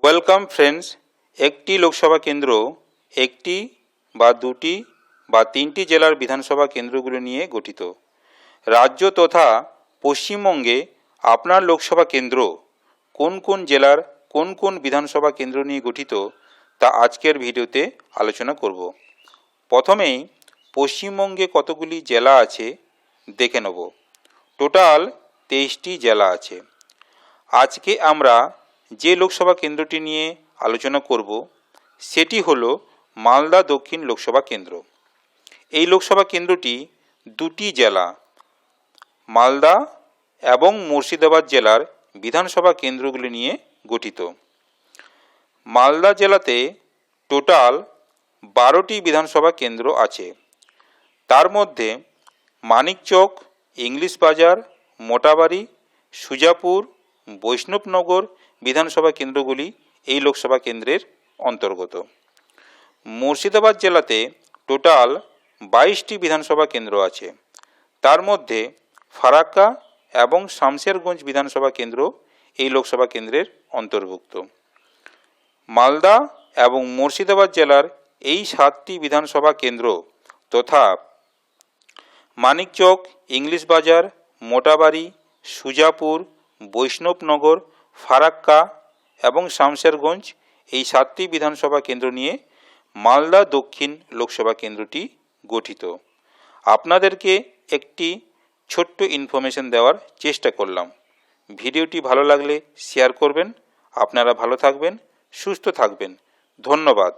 Welcome friends. একটি লোকসভা কেন্দ্র একটি বা দুটি বা তিনটি জেলার বিধানসভা কেন্দ্রগুলি নিয়ে গঠিত। রাজ্য তথা পশ্চিমবঙ্গে আপনার লোকসভা কেন্দ্র কোন কোন জেলার কোন কোন বিধানসভা কেন্দ্র নিয়ে গঠিত তা আজকের ভিডিওতে আলোচনা করব। প্রথমেই পশ্চিমবঙ্গে কতগুলি জেলা আছে দেখে নেব। টোটাল 23টি জেলা আছে। আজকে আমরা যে লোকসভা কেন্দ্রটি নিয়ে আলোচনা করব সেটি হলো মালদা দক্ষিণ লোকসভা কেন্দ্র। এই লোকসভা কেন্দ্রটি দুটি জেলা মালদা এবং মুর্শিদাবাদ জেলার বিধানসভা কেন্দ্রগুলি নিয়ে গঠিত। মালদা জেলাতে টোটাল 12টি বিধানসভা কেন্দ্র আছে। তার মধ্যে মানিকচক, ইংলিশ বাজার, মোটাবাড়ি, সুজাপুর, বৈষ্ণবনগর বিধানসভা কেন্দ্রগুলি এই লোকসভা কেন্দ্রের অন্তর্গত। মুর্শিদাবাদ জেলাতে টোটাল 22টি বিধানসভা কেন্দ্র আছে। তার মধ্যে ফারাক্কা এবং শামশেরগঞ্জ বিধানসভা কেন্দ্র এই লোকসভা কেন্দ্রের অন্তর্ভুক্ত। মালদা এবং মুর্শিদাবাদ জেলার এই 7টি বিধানসভা কেন্দ্র তথা মানিকচক, ইংলিশ বাজার, মোটাবাড়ি, সুজাপুর, বৈষ্ণবনগর, ফারাক্কা এবং শামশেরগঞ্জ এই 7টি বিধানসভা কেন্দ্র নিয়ে মালদা দক্ষিণ লোকসভা কেন্দ্রটি গঠিত। আপনাদেরকে একটি ছোট্ট ইনফরমেশন দেওয়ার চেষ্টা করলাম। ভিডিওটি ভালো লাগলে শেয়ার করবেন। আপনারা ভালো থাকবেন, সুস্থ থাকবেন। ধন্যবাদ।